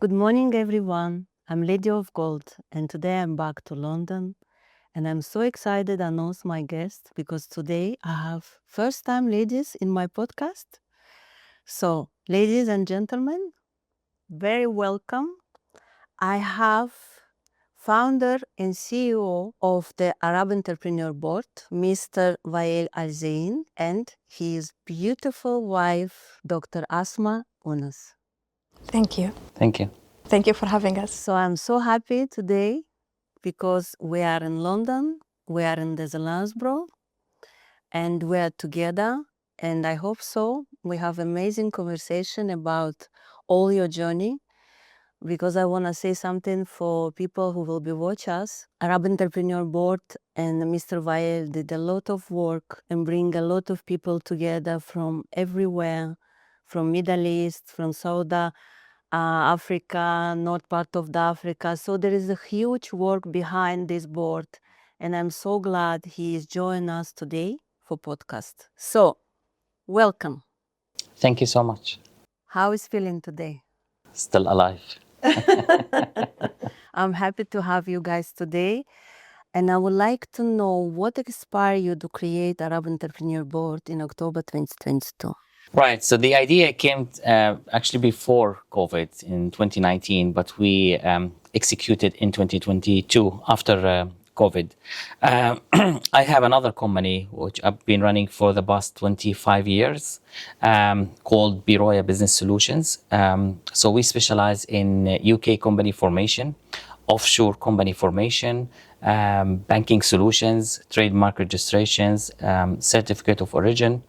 Good morning, everyone. I'm Lady of Gold, and today I'm back to London. And I'm so excited to announce my guest because today I have first-time ladies in my podcast. So, ladies and gentlemen, very welcome. I have founder and CEO of the Arab Entrepreneur Board, Mr. Wael Alzein, and his beautiful wife, Dr. Asma Ounnas. Thank you. Thank you. Thank you for having us. So I'm so happy today because we are in London, we are in Lansborough, and we are together. And I hope so. We have amazing conversation about all your journey, because I want to say something for people who will be watch us. Arab Entrepreneur Board and Mr. Wael did a lot of work and bring a lot of people together from everywhere, from Middle East, from Saudi Africa, north part of the Africa. So there is a huge work behind this board, and I'm so glad he is joining us today for podcast. So, welcome. Thank you so much. How is feeling today? Still alive. I'm happy to have you guys today, and I would like to know what inspired you to create Arab Entrepreneur Board in October 2022. Right. So the idea came actually before COVID in 2019, but we executed in 2022 after COVID. I have another company which I've been running for the past 25 years called Biroya Business Solutions. So we specialize in UK company formation, offshore company formation, banking solutions, trademark registrations, certificate of origin.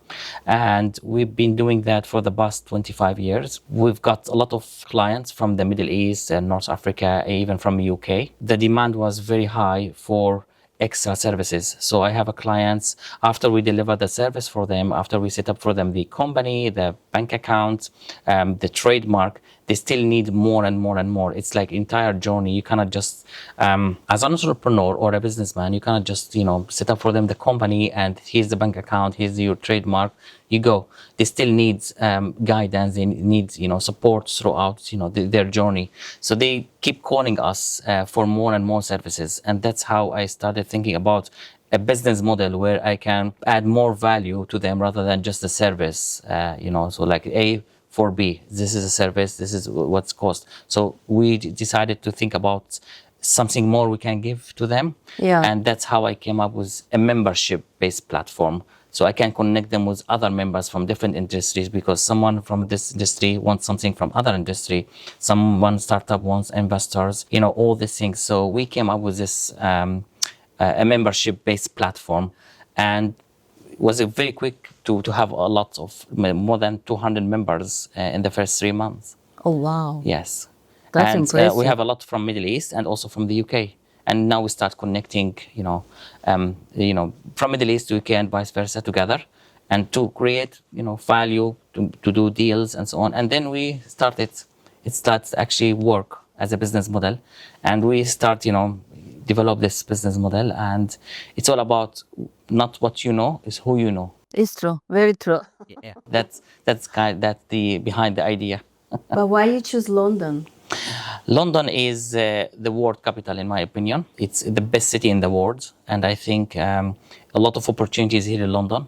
And we've been doing that for the past 25 years. We've got a lot of clients from the Middle East and North Africa, even from UK. The demand was very high for extra services. So I have a clients, after we deliver the service for them, after we set up for them the company, the bank account, the trademark, they still need more and more and more. It's like entire journey. You cannot just, as an entrepreneur or a businessman, you cannot just, set up for them the company and here's the bank account, here's your trademark, you go. They still needs guidance, they need, support throughout, their journey. So they keep calling us for more and more services. And that's how I started thinking about a business model where I can add more value to them rather than just a service, so like A for B, this is a service, this is what's cost. So we decided to think about something more we can give to them. Yeah. And that's how I came up with a membership-based platform. So I can connect them with other members from different industries, because someone from this industry wants something from other industry. One startup wants investors, all these things. So we came up with this a membership-based platform, and it was very quick to have a lot of more than 200 members in the first 3 months. Oh, wow. Yes. That's and impressive. We have a lot from Middle East and also from the UK. And now we start connecting, from Middle East to UK and vice versa together, and to create, value, to do deals and so on. And then it starts to actually work as a business model. And we start, develop this business model. And it's all about not what you know, is who you know. It's true. Very true. Yeah, that's the behind the idea. But why you choose London? London is the world capital, in my opinion. It's the best city in the world, and I think a lot of opportunities here in London.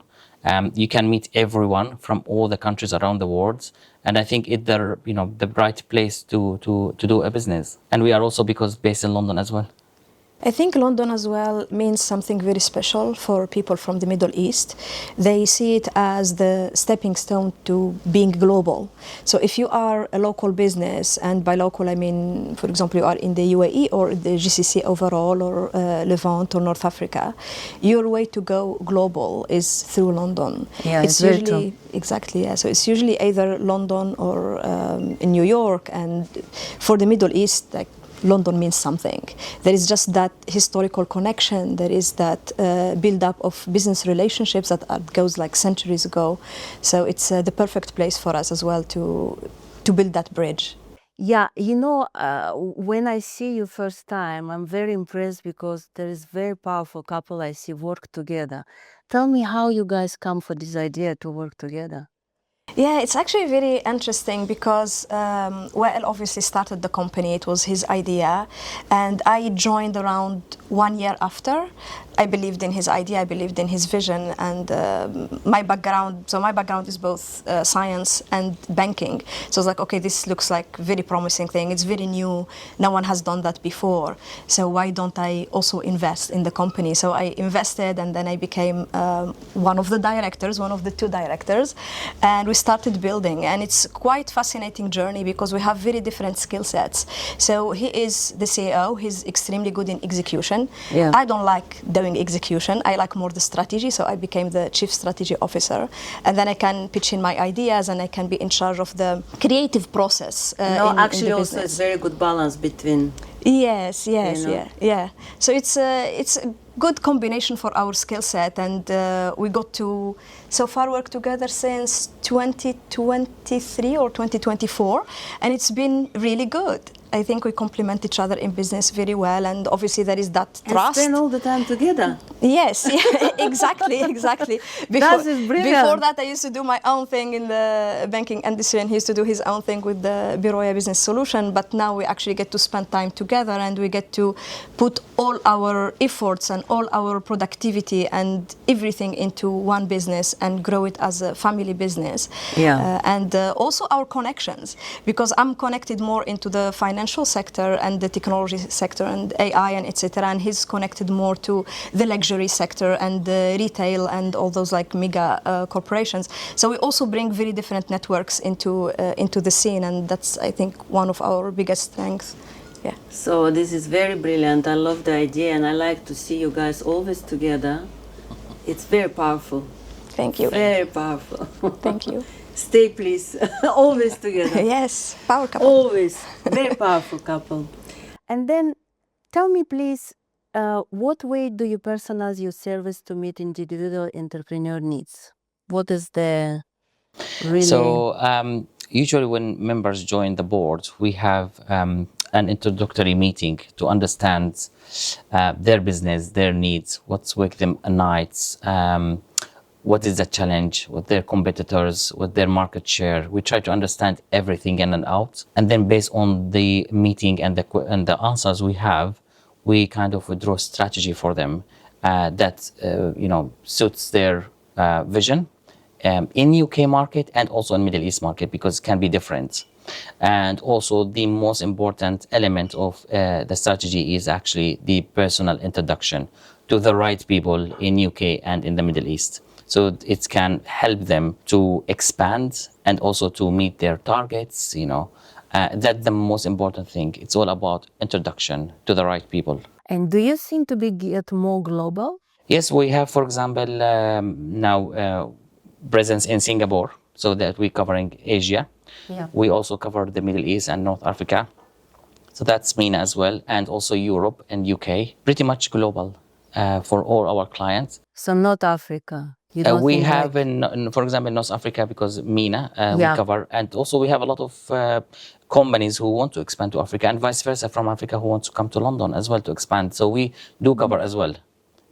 You can meet everyone from all the countries around the world, and I think it's the right place to do a business. And we are also based in London as well. I think London as well means something very special for people from the Middle East. They see it as the stepping stone to being global. So if you are a local business, and by local I mean, for example, you are in the UAE or the GCC overall, or Levant or North Africa, your way to go global is through London. Yeah, it's very true. Exactly, yeah. So it's usually either London or in New York, and for the Middle East, like, London means something. There is just that historical connection. There is that build-up of business relationships that goes like centuries ago. So it's the perfect place for us as well to build that bridge. Yeah, when I see you first time, I'm very impressed because there is very powerful couple I see work together. Tell me how you guys come for this idea to work together. Yeah, it's actually very interesting because Wael obviously started the company. It was his idea, and I joined around 1 year after. I believed in his idea, I believed in his vision, and my background. So my background is both science and banking. So I was like, okay, this looks like very promising thing. It's very new. No one has done that before. So why don't I also invest in the company? So I invested, and then I became one of the directors, one of the two directors, and we started building. And it's quite fascinating journey because we have very different skill sets. So he is the CEO. He's extremely good in execution. Yeah. I don't like doing execution. I like more the strategy, so I became the chief strategy officer, and then I can pitch in my ideas and I can be in charge of the creative process. No, in actually, the also business. it's very good balance between. Yes, You know? yeah. So it's a good combination for our skill set, and we got to so far work together since 2023 or 2024, and it's been really good. I think we complement each other in business very well, and obviously there is that And trust. spend all the time together. Yes, yeah, exactly. That is brilliant. Before that, I used to do my own thing in the banking industry, and he used to do his own thing with the Biroya Business Solution. But now we actually get to spend time together, and we get to put all our efforts and all our productivity and everything into one business and grow it as a family business. Yeah. And also our connections, because I'm connected more into the financial sector and the technology sector and AI and etc. And he's connected more to the luxury sector and the retail and all those like mega corporations. So we also bring very different networks into the scene, and that's I think one of our biggest strengths. Yeah. So this is very brilliant. I love the idea, and I like to see you guys always together. It's very powerful. Thank you. Very powerful. Thank you. Stay, please. Always together. Yes, power couple. Always. Very powerful couple. And then tell me, please, what way do you personalize your service to meet individual entrepreneur needs? What is the really... So usually when members join the board, we have an introductory meeting to understand their business, their needs, what's waking them at nights, what is the challenge, what their competitors, what their market share. We try to understand everything in and out. And then based on the meeting and the answers we have, we kind of draw strategy for them that suits their vision in UK market and also in Middle East market, because it can be different. And also the most important element of the strategy is actually the personal introduction to the right people in UK and in the Middle East. So it can help them to expand and also to meet their targets, that's the most important thing. It's all about introduction to the right people. And do you seem to be get more global? Yes, we have, for example, now presence in Singapore, so that we're covering Asia. Yeah. We also cover the Middle East and North Africa. So that's MENA as well, and also Europe and UK. Pretty much global for all our clients. So not Africa. You don't We think have, like... for example, North Africa, because MENA Yeah. we cover. And also we have a lot of companies who want to expand to Africa, and vice versa from Africa who want to come to London as well to expand. So we do cover as well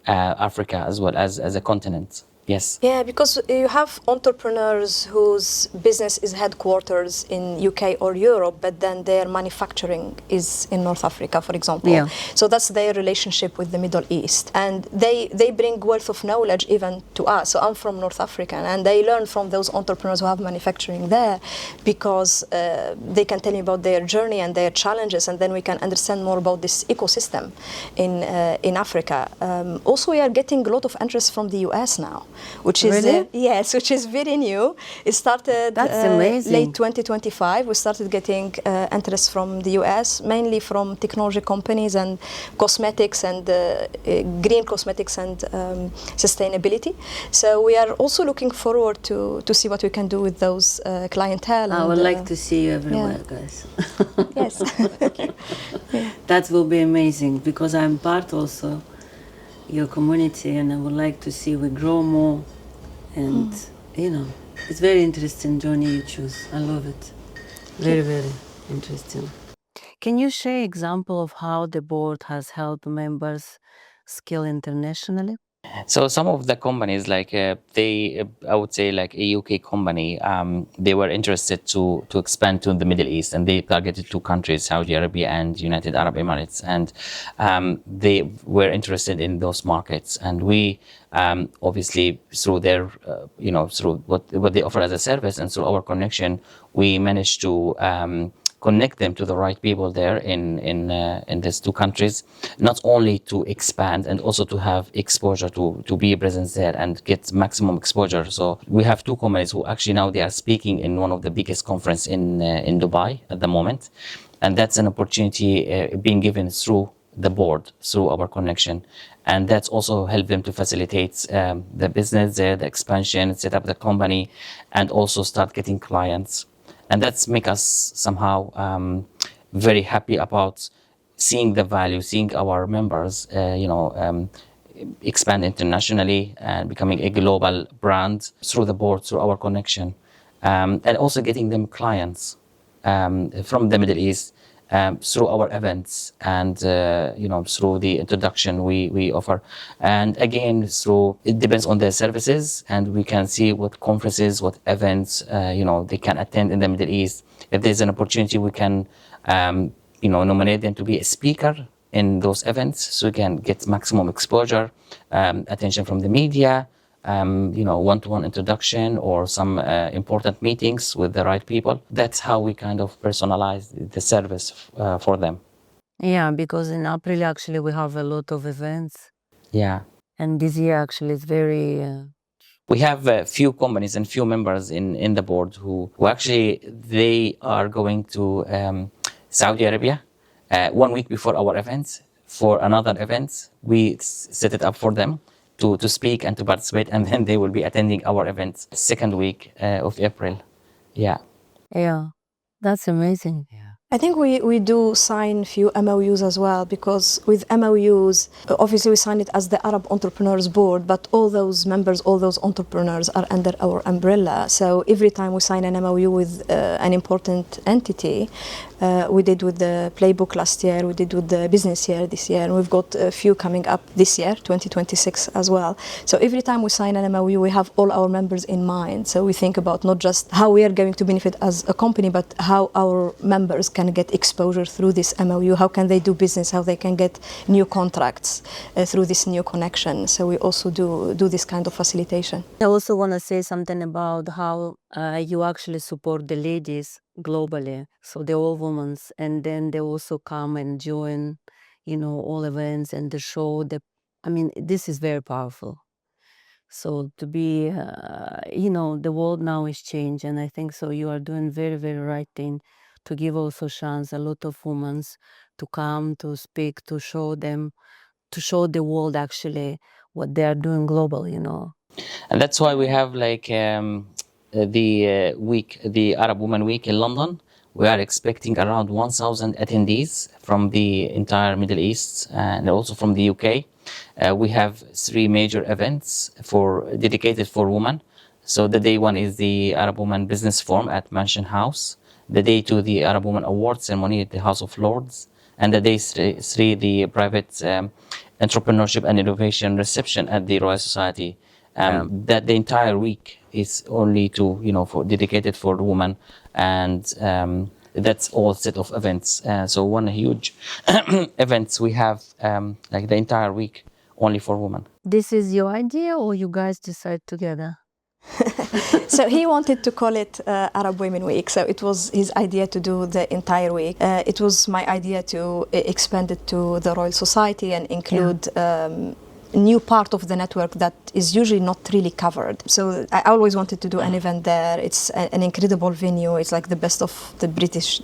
Africa as well as a continent. Yes. Yeah, because you have entrepreneurs whose business is headquarters in UK or Europe, but then their manufacturing is in North Africa, for example. Yeah. So that's their relationship with the Middle East. And they bring wealth of knowledge even to us. So I'm from North Africa, and they learn from those entrepreneurs who have manufacturing there, because they can tell me about their journey and their challenges, and then we can understand more about this ecosystem in Africa. Also, we are getting a lot of interest from the US now. Which is Really? Yes, which is very new. It started That's amazing. late 2025. We started getting interest from the US, mainly from technology companies and cosmetics and green cosmetics and sustainability. So we are also looking forward to see what we can do with those clientele. I and, would like to see you everywhere, yeah. guys. Yes. That will be amazing, because I'm part also your community, and I would like to see we grow more. And it's very interesting journey you choose. I love it. Very, very interesting. Can you share example of how the board has helped members scale internationally? So some of the companies, like I would say, like a UK company, they were interested to expand to the Middle East, and they targeted two countries, Saudi Arabia and United Arab Emirates, and they were interested in those markets. And we, obviously, through their, through what they offer as a service and through our connection, we managed to connect them to the right people there in these two countries, not only to expand and also to have exposure to be a presence there and get maximum exposure. So we have two companies who actually now they are speaking in one of the biggest conference in Dubai at the moment, and that's an opportunity being given through the board, through our connection, and that's also helped them to facilitate the business there, the expansion, set up the company, and also start getting clients. And that's make us somehow very happy about seeing the value, seeing our members, expand internationally and becoming a global brand through the board, through our connection, and also getting them clients from the Middle East through our events and through the introduction we offer, and again through it depends on their services, and we can see what conferences, what events they can attend in the Middle East. If there's an opportunity, we can nominate them to be a speaker in those events, so we can get maximum exposure, attention from the media, one-to-one introduction or some important meetings with the right people. That's how we kind of personalize the service for them. Yeah, because in April actually we have a lot of events, Yeah. and this year actually is very. We have a few companies and few members in the board who actually they are going to Saudi Arabia 1 week before our events for another event. We set it up for them to speak and to participate, and then they will be attending our events second week of April. Yeah. Yeah, that's amazing. I think we do sign few MOUs as well, because with MOUs, obviously we sign it as the Arab Entrepreneurs Board, but all those members, all those entrepreneurs are under our umbrella. So every time we sign an MOU with an important entity, we did with the Playbook last year, we did with the Business Year this year, and we've got a few coming up this year, 2026 as well. So every time we sign an MOU, we have all our members in mind. So we think about not just how we are going to benefit as a company, but how our members can get exposure through this MOU, how can they do business, how they can get new contracts through this new connection. So we also do this kind of facilitation. I also want to say something about how you actually support the ladies globally. So they're all women, and then they also come and join, all events and the show. This is very powerful. So to be, the world now is changed, and I think so you are doing very, very right thing to give also chance a lot of women to come, to speak, to show them, to show the world actually what they are doing global, And that's why we have like the Arab Women Week in London. We are expecting around 1,000 attendees from the entire Middle East and also from the UK. We have 3 major events dedicated for women. So the day 1 is the Arab Women Business Forum at Mansion House. The day 2, the Arab Women Award ceremony at the House of Lords. And the day 3, the private entrepreneurship and innovation reception at the Royal Society. That the entire week is only dedicated for women, and that's all set of events. So one huge events we have like the entire week only for women. This is your idea, or you guys decide together? So he wanted to call it Arab Women Week. So it was his idea to do the entire week. It was my idea to expand it to the Royal Society and include new part of the network that is usually not really covered. So I always wanted to do an event there. It's an incredible venue. It's like the best of the British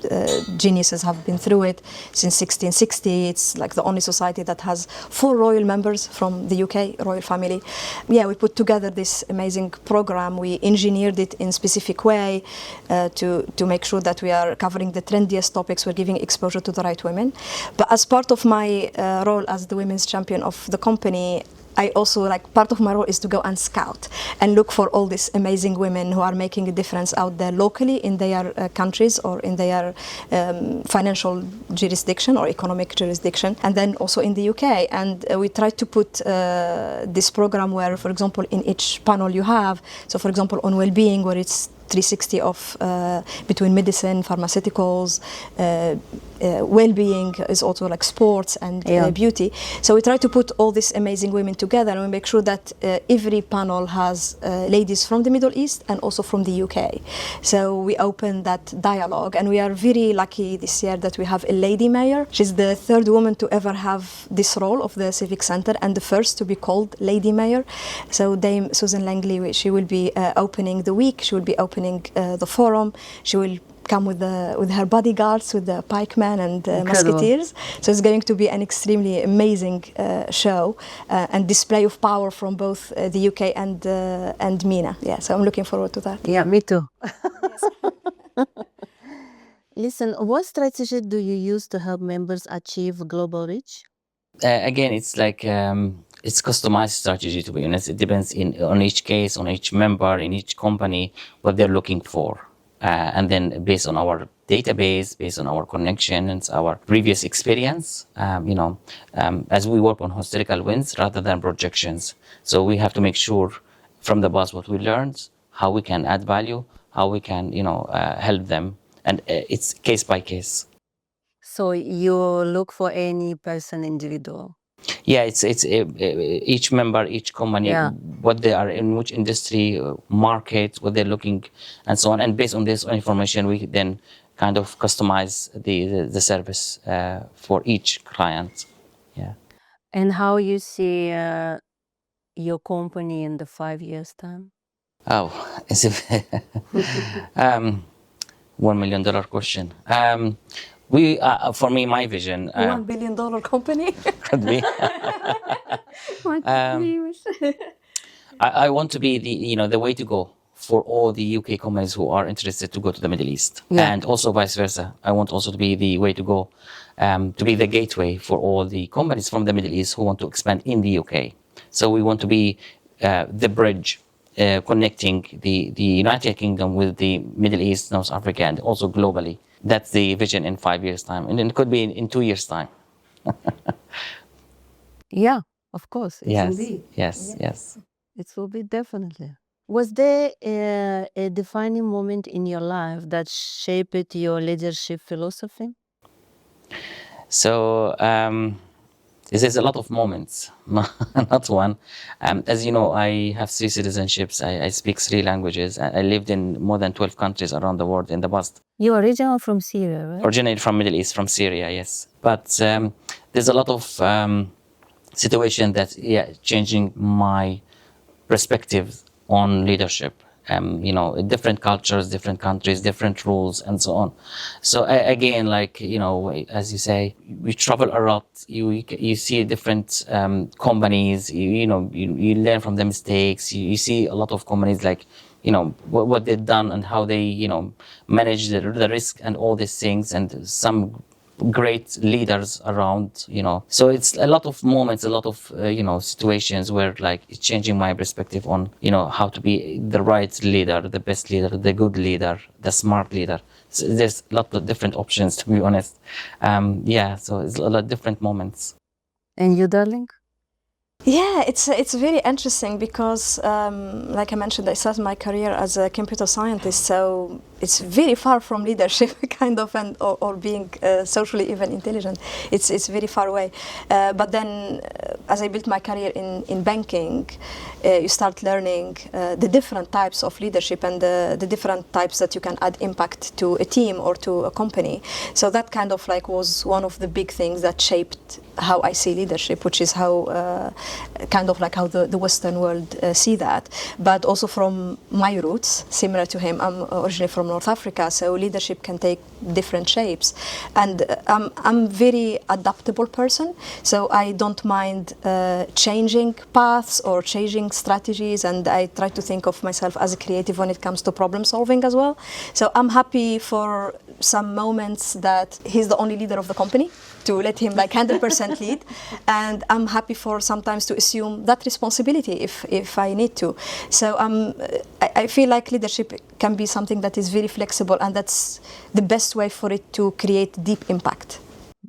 geniuses have been through it since 1660. It's like the only society that has 4 royal members from the UK royal family. Yeah, we put together this amazing program. We engineered it in a specific way to make sure that we are covering the trendiest topics. We're giving exposure to the right women. But as part of my role as the women's champion of the company, company, I also, like, part of my role is to go and scout and look for all these amazing women who are making a difference out there locally in their countries or in their financial jurisdiction or economic jurisdiction, and then also in the UK. And we try to put this program where, for example, in each panel you have, so for example, on well-being, where it's 360 of between medicine, pharmaceuticals, well-being is also like sports and beauty. So we try to put all these amazing women together, and we make sure that every panel has ladies from the Middle East and also from the UK. So we open that dialogue, and we are very lucky this year that we have a lady mayor. She's the third woman to ever have this role of the Civic Center and the first to be called lady mayor. So Dame Susan Langley, she will be opening the week. She will be opening the forum. She will come with her bodyguards, with the pikemen and musketeers. So it's going to be an extremely amazing show and display of power from both the UK and MENA. Yeah, so I'm looking forward to that. Yeah, me too. Listen, what strategy do you use to help members achieve global reach? Again, it's like it's customized strategy, to be honest. It depends on each case, on each member, in each company, what they're looking for. And then based on our database, based on our connections, our previous experience, as we work on historical wins rather than projections. So we have to make sure from the past what we learned, how we can add value, how we can, help them. And it's case by case. So you look for any person individual? Yeah, it's each member, each company, what they are in, which industry, market, what they're looking, and so on. And based on this information, we then kind of customize the service for each client. Yeah. And how you see your company in the 5 years' time? Oh, it's a $1 million question. For me, my vision. $1 billion company. Could be. I want to be the way to go for all the UK companies who are interested to go to the Middle East, and also vice versa. I want also to be the way to go, to be the gateway for all the companies from the Middle East who want to expand in the UK. So we want to be the bridge connecting the United Kingdom with the Middle East, North Africa, and also globally. That's the vision in 5 years' time, and it could be in 2 years' time. Yeah, of course. Yes. It will be definitely. Was there a defining moment in your life that shaped your leadership philosophy? So there's a lot of moments, not one. As you know, I have 3 citizenships. I speak 3 languages. I lived in more than 12 countries around the world in the past. You're originally from Syria, right? Originated from Middle East, from Syria, yes. But there's a lot of situation that changing my perspective on leadership. Different cultures, different countries, different rules, and so on. So again, as you say, we travel a lot. You see different companies. You learn from the mistakes. You see a lot of companies what they've done and how they manage the risk and all these things, and some great leaders around, so it's a lot of moments, a lot of situations where it's changing my perspective on how to be the right leader, the best leader, the good leader, the smart leader. So there's a lot of different options, to be honest. So it's a lot of different moments. And you, darling? Yeah, it's very interesting because, like I mentioned, I started my career as a computer scientist, so it's very far from leadership, kind of, and or being socially even intelligent. It's very far away. But then, as I built my career in banking, you start learning the different types of leadership and the different types that you can add impact to a team or to a company. So that kind of was one of the big things that shaped how I see leadership, which is how kind of how the Western world see that. But also from my roots, similar to him, I'm originally from North Africa, so leadership can take different shapes. And I'm very adaptable person, so I don't mind changing paths or changing strategies, and I try to think of myself as a creative when it comes to problem solving as well. So I'm happy for some moments that he's the only leader of the company, to let him like 100% lead, and I'm happy for sometimes to assume that responsibility if I need to. So I feel like leadership can be something that is very flexible, and that's the best way for it to create deep impact.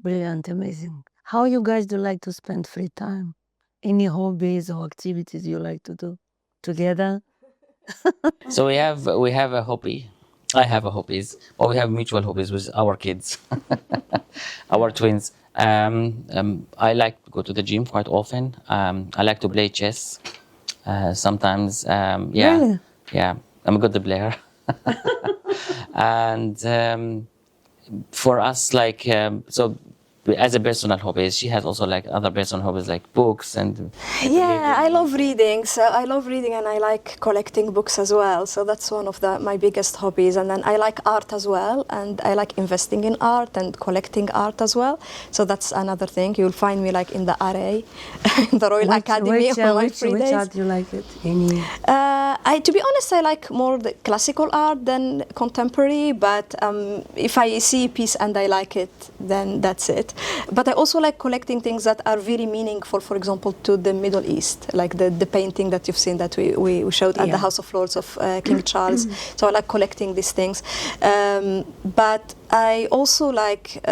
Brilliant, amazing. How you guys do like to spend free time? Any hobbies or activities you like to do together? So we have a hobby. I have a hobbies, or we have mutual hobbies with our kids, our twins. I like to go to the gym quite often. I like to play chess. Sometimes, yeah, Really? yeah, I'm a good player. And for us, like, so as a personal hobbies, she has also like other personal hobbies like books and. Yeah, I love reading. So I love reading, and I like collecting books as well. So that's one of my biggest hobbies. And then I like art as well, and I like investing in art and collecting art as well. So that's another thing. You'll find me like in the RA, in the Royal Academy on my free days. Which art do you like it? Any? To be honest, I like more the classical art than contemporary. But if I see a piece and I like it, then that's it. But I also like collecting things that are very meaningful, for example, to the Middle East, like the painting that you've seen that we showed at the House of Lords of King Charles. So I like collecting these things. But I also like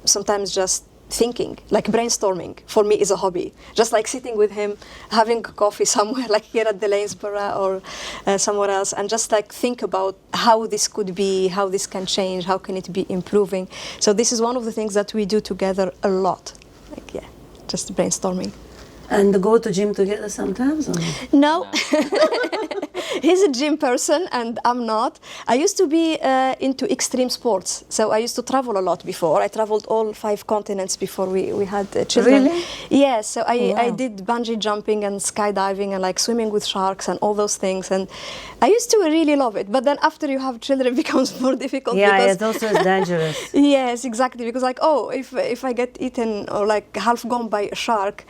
sometimes just thinking, like brainstorming for me is a hobby. Just like sitting with him, having coffee somewhere, like here at the Lanesborough or somewhere else, and just like think about how this could be, how this can change, how can it be improving. So this is one of the things that we do together a lot. Like, yeah, just brainstorming. And go to gym together sometimes? Or? No. He's a gym person and I'm not. I used to be into extreme sports. So I used to travel a lot before. I traveled all 5 continents before we had children. Really? Yes. So I Wow. did bungee jumping and skydiving and like swimming with sharks and all those things. And I used to really love it. But then after you have children, it becomes more difficult. Yeah, because it also is dangerous. Yes, exactly. Because like, oh, if I get eaten or like half gone by a shark,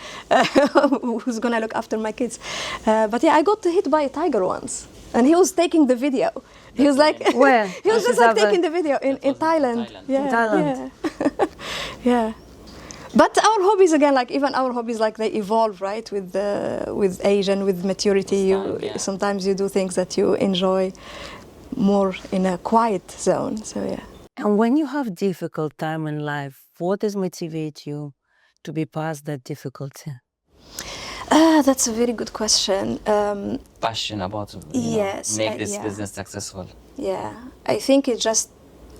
who's gonna look after my kids? But yeah, I got hit by a tiger once, and he was taking the video. He was like, Where? he was just like taking the video in Thailand. Yeah, In Thailand. yeah. Yeah. But our hobbies again, like even our hobbies, like they evolve, right? With age and with maturity, sometimes you do things that you enjoy more in a quiet zone. So yeah. And when you have difficult time in life, what does motivate you to be past that difficulty? That's a very good question. Passion about Yes, make this yeah. business successful. Yeah, I think it's just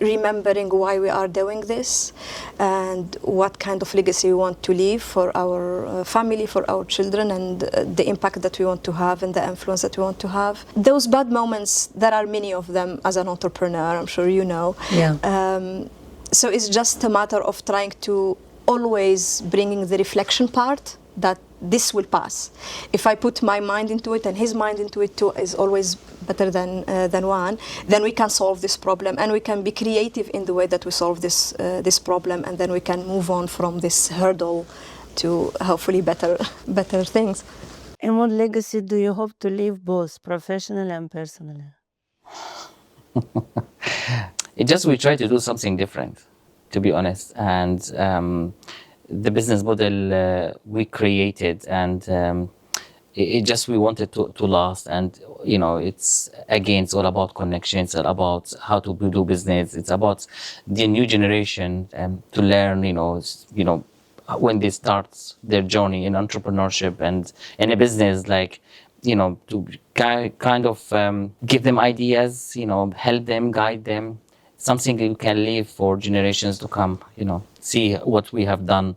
remembering why we are doing this and what kind of legacy we want to leave for our family, for our children, and the impact that we want to have and the influence that we want to have. Those bad moments, there are many of them as an entrepreneur, I'm sure you know. Yeah. So it's just a matter of trying to always bringing the reflection part that this will pass. If I put my mind into it and his mind into it too, is always better than one, then we can solve this problem and we can be creative in the way that we solve this problem, and then we can move on from this hurdle to hopefully better things. And what legacy do you hope to leave, both professionally and personally? We try to do something different, to be honest, and the business model we created, and we wanted to last. And it's all about connections, it's all about how to do business. It's about the new generation to learn, when they start their journey in entrepreneurship and in a business, like, to kind of give them ideas, help them, guide them, something you can leave for generations to come, see what we have done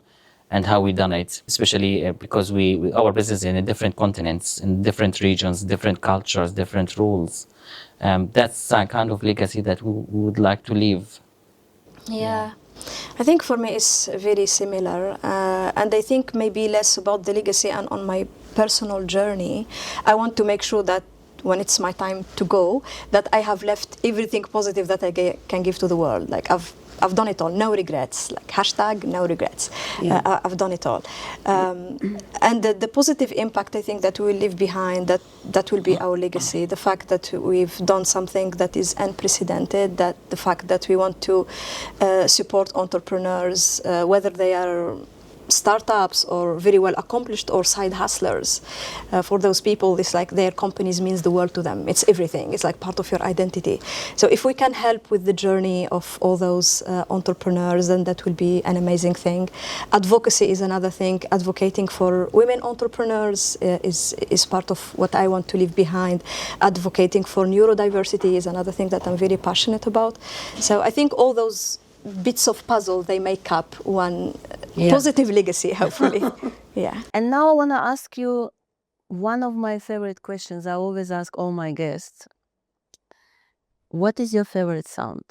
and how we done it, especially because our business in different continents, in different regions, different cultures, different rules. That's a kind of legacy that we would like to leave. Yeah. I think for me it's very similar, and I think maybe less about the legacy and on my personal journey. I want to make sure that when it's my time to go, that I have left everything positive that I can give to the world. Like I've done it all, no regrets. Like hashtag no regrets. Yeah. I've done it all, and the positive impact I think that we will leave behind, that will be our legacy. The fact that we've done something that is unprecedented. That the fact that we want to support entrepreneurs, whether they are startups or very well accomplished or side hustlers. For those people, it's like their companies means the world to them. It's everything. It's like part of your identity. So if we can help with the journey of all those entrepreneurs, then that will be an amazing thing. Advocacy is another thing. Advocating for women entrepreneurs is part of what I want to leave behind. Advocating for neurodiversity is another thing that I'm very passionate about. So I think all those bits of puzzle, they make up one positive legacy, hopefully. Yeah. And now I want to ask you one of my favorite questions. I always ask all my guests. What is your favorite sound?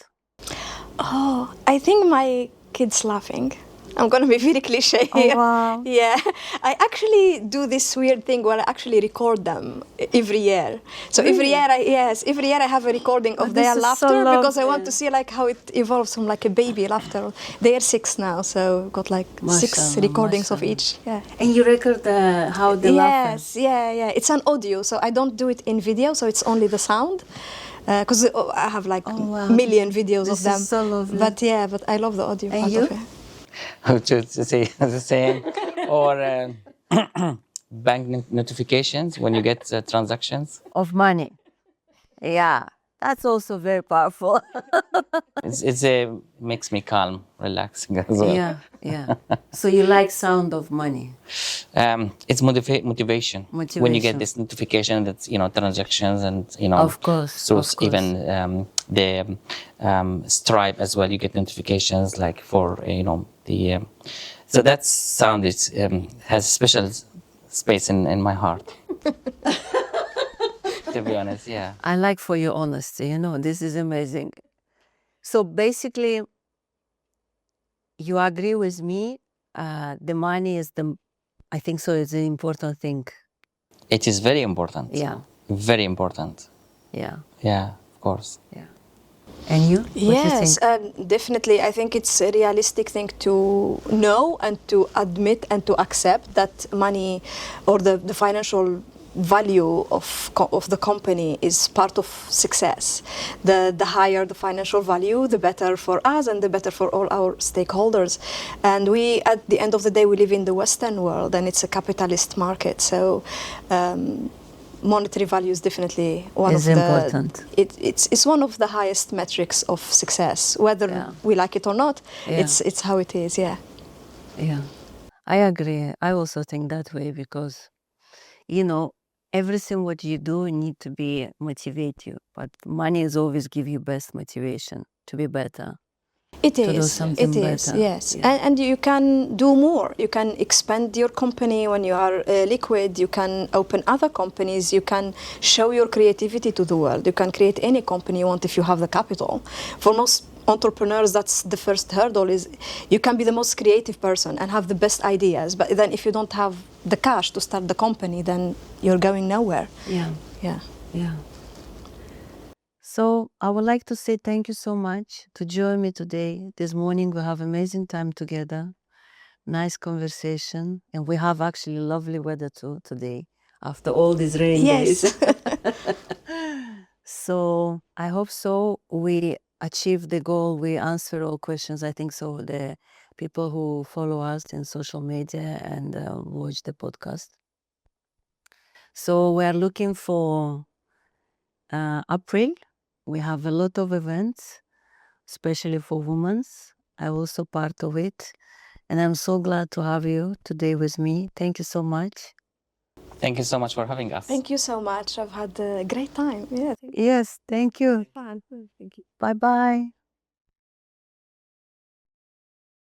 Oh, I think my kids laughing. I'm going to be very cliche here. Oh, wow. Yeah. I actually do this weird thing where I actually record them every year. So every year I have a recording of their laughter, because I want to see like how it evolves from like a baby laughter. They are 6 now, so I've got like 6 recordings of each. Yeah. And you record how they laugh? Yes, yeah. It's an audio, so I don't do it in video, so it's only the sound. Because I have like million videos of them. Is so lovely. But I love the audio and part you? of it. To say the same, or bank notifications when you get transactions. Of money. Yeah, that's also very powerful. It's makes me calm, relaxing as well. Yeah. So you like sound of money? It's motivation. When you get this notification, that's transactions and Of course. So of course. even the Stripe as well, you get notifications like for the. So that sound is has special space in my heart. To be honest, yeah. I like for your honesty. This is amazing. So basically, you agree with me. The money is I think so. It's an important thing. It is very important. Yeah. Very important. Yeah. Yeah, of course. Yeah. And you? What Yes, do you think? definitely. I think it's a realistic thing to know and to admit and to accept that money or the financial value of the company is part of success. The higher the financial value, the better for us and the better for all our stakeholders. And we, at the end of the day, we live in the Western world and it's a capitalist market. So monetary value is definitely one of the important. It's one of the highest metrics of success, whether we like it or not. It's how it is. Yeah. I agree. I also think that way because everything what you do need to be motivate you, but money is always give you best motivation to be better. It to do is. something It is. better. Yes, Yeah. and you can do more. You can expand your company when you are liquid. You can open other companies. You can show your creativity to the world. You can create any company you want if you have the capital. For most entrepreneurs, that's the first hurdle. Is you can be the most creative person and have the best ideas, but then if you don't have the cash to start the company, then you're going nowhere. Yeah. So I would like to say thank you so much to join me today. This morning we have amazing time together, nice conversation, and we have actually lovely weather too today after all these rain days. So I hope so we achieve the goal. We answer all questions. I think so. The people who follow us in social media and watch the podcast. So we are looking for April. We have a lot of events, especially for women. I'm also part of it. And I'm so glad to have you today with me. Thank you so much. Thank you so much for having us. Thank you so much. I've had a great time. Yeah. Yes, thank you. Fun. Thank you. Bye-bye.